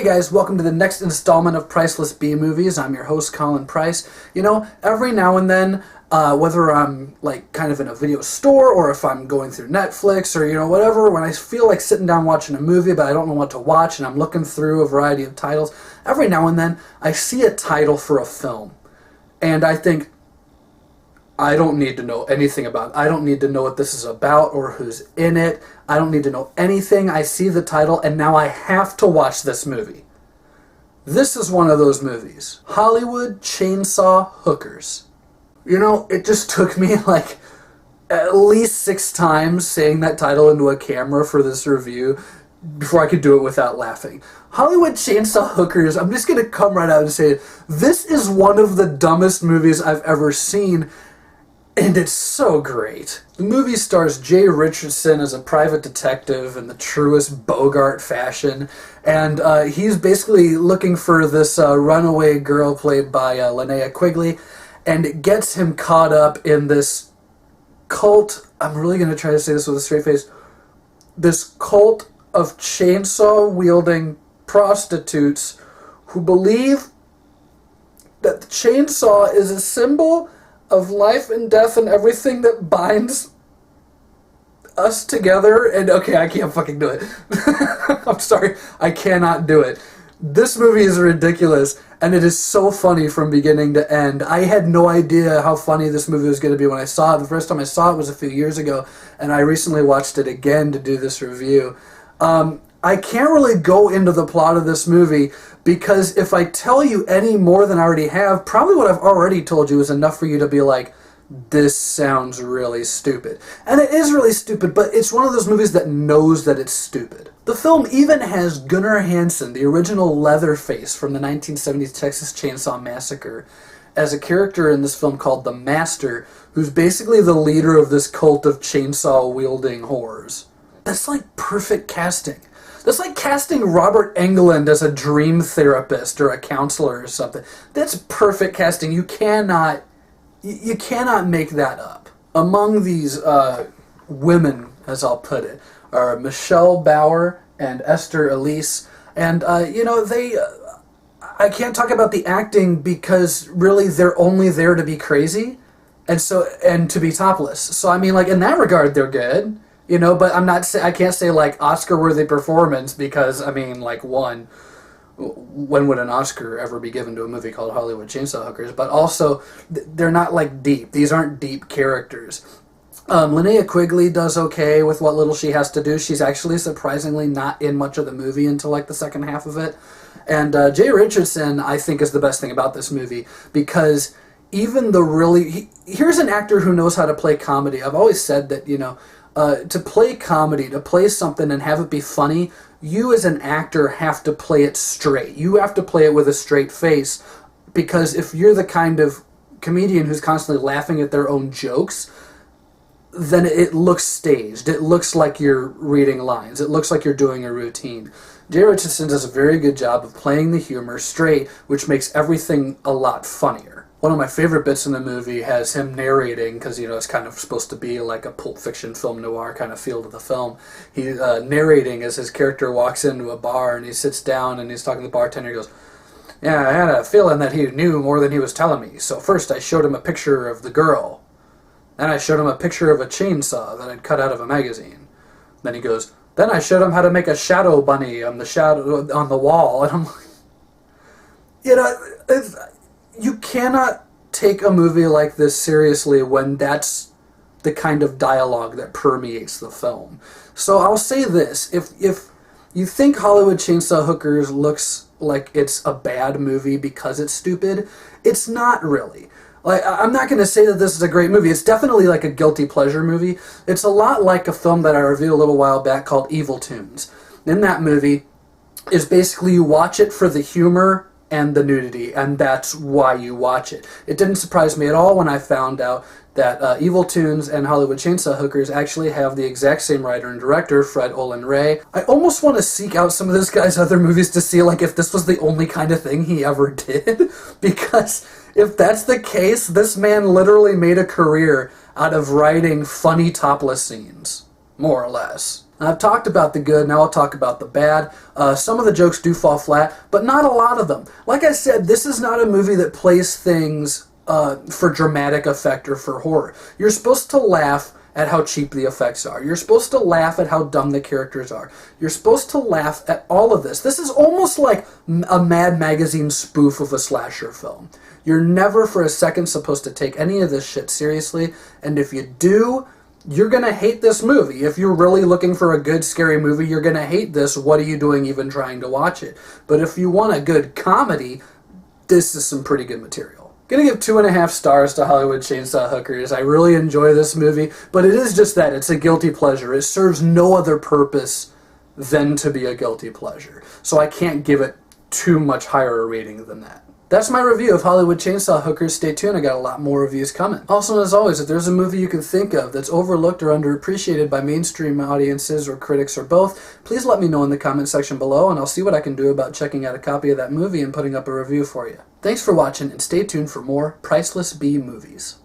guys, welcome to the next installment of Priceless B-Movies. I'm your host, Colin Price. You know, every now and then, whether I'm like kind of in a video store or if I'm going through Netflix or, you know, whatever, when I feel like sitting down watching a movie but I don't know what to watch and I'm looking through a variety of titles, every now and then I see a title for a film and I think, I don't need to know anything about it. I don't need to know what this is about or who's in it. I don't need to know anything. I see the title and now I have to watch this movie. This is one of those movies. Hollywood Chainsaw Hookers. You know, it just took me like at least 6 times saying that title into a camera for this review before I could do it without laughing. Hollywood Chainsaw Hookers, I'm just going to come right out and say it. This is one of the dumbest movies I've ever seen. And it's so great. The movie stars Jay Richardson as a private detective in the truest Bogart fashion. And he's basically looking for this runaway girl played by Linnea Quigley. And it gets him caught up in this cult. I'm really going to try to say this with a straight face. This cult of chainsaw-wielding prostitutes who believe that the chainsaw is a symbol of life and death and everything that binds us together. And okay, I can't fucking do it. I'm sorry, I cannot do it. This movie is ridiculous, and it is so funny from beginning to end. I had no idea how funny this movie was going to be when I saw it. The first time I saw it was a few years ago, and I recently watched it again to do this review. I can't really go into the plot of this movie because if I tell you any more than I already have, probably what I've already told you is enough for you to be like, this sounds really stupid. And it is really stupid, but it's one of those movies that knows that it's stupid. The film even has Gunnar Hansen, the original Leatherface from the 1970s Texas Chainsaw Massacre, as a character in this film called The Master, who's basically the leader of this cult of chainsaw-wielding whores. That's like perfect casting. That's like casting Robert Englund as a dream therapist or a counselor or something. That's perfect casting. You cannot make that up. Among these women, as I'll put it, are Michelle Bauer and Esther Elise. And, you know, I can't talk about the acting because really they're only there to be crazy and to be topless. So, I mean, like, in that regard, they're good. You know, but I can't say, like, Oscar-worthy performance because, I mean, like, when would an Oscar ever be given to a movie called Hollywood Chainsaw Hookers? But also, they're not, like, deep. These aren't deep characters. Linnea Quigley does okay with what little she has to do. She's actually surprisingly not in much of the movie until, like, the second half of it. And Jay Richardson, I think, is the best thing about this movie because even here's an actor who knows how to play comedy. I've always said that, you know, to play comedy, to play something and have it be funny, you as an actor have to play it straight. You have to play it with a straight face because if you're the kind of comedian who's constantly laughing at their own jokes, then it looks staged. It looks like you're reading lines. It looks like you're doing a routine. Jay Richardson does a very good job of playing the humor straight, which makes everything a lot funnier. One of my favorite bits in the movie has him narrating, because, you know, it's kind of supposed to be like a Pulp Fiction film noir kind of feel to the film. He's narrating as his character walks into a bar and he sits down and he's talking to the bartender. He goes, yeah, I had a feeling that he knew more than he was telling me. So first I showed him a picture of the girl. Then I showed him a picture of a chainsaw that I'd cut out of a magazine. Then he goes, then I showed him how to make a shadow bunny on the wall. And I'm like, you know, you cannot take a movie like this seriously when that's the kind of dialogue that permeates the film. So I'll say this, if you think Hollywood Chainsaw Hookers looks like it's a bad movie because it's stupid, it's not really. Like, I'm not going to say that this is a great movie. It's definitely like a guilty pleasure movie. It's a lot like a film that I reviewed a little while back called Evil Tunes. In that movie is basically you watch it for the humor and the nudity, and that's why you watch it. It didn't surprise me at all when I found out that Evil Tunes and Hollywood Chainsaw Hookers actually have the exact same writer and director, Fred Olen Ray. I almost want to seek out some of this guy's other movies to see like if this was the only kind of thing he ever did, because if that's the case, this man literally made a career out of writing funny topless scenes. more or less. I've talked about the good, now I'll talk about the bad. Some of the jokes do fall flat, but not a lot of them. Like I said, this is not a movie that plays things for dramatic effect or for horror. You're supposed to laugh at how cheap the effects are. You're supposed to laugh at how dumb the characters are. You're supposed to laugh at all of this. This is almost like a Mad Magazine spoof of a slasher film. You're never for a second supposed to take any of this shit seriously, and if you do, you're going to hate this movie. If you're really looking for a good, scary movie, you're going to hate this. What are you doing even trying to watch it? But if you want a good comedy, this is some pretty good material. Gonna give 2.5 stars to Hollywood Chainsaw Hookers. I really enjoy this movie, but it is just that. It's a guilty pleasure. It serves no other purpose than to be a guilty pleasure. So I can't give it too much higher a rating than that. That's my review of Hollywood Chainsaw Hookers. Stay tuned, I got a lot more reviews coming. Also, as always, if there's a movie you can think of that's overlooked or underappreciated by mainstream audiences or critics or both, please let me know in the comment section below, and I'll see what I can do about checking out a copy of that movie and putting up a review for you. Thanks for watching, and stay tuned for more Priceless B movies.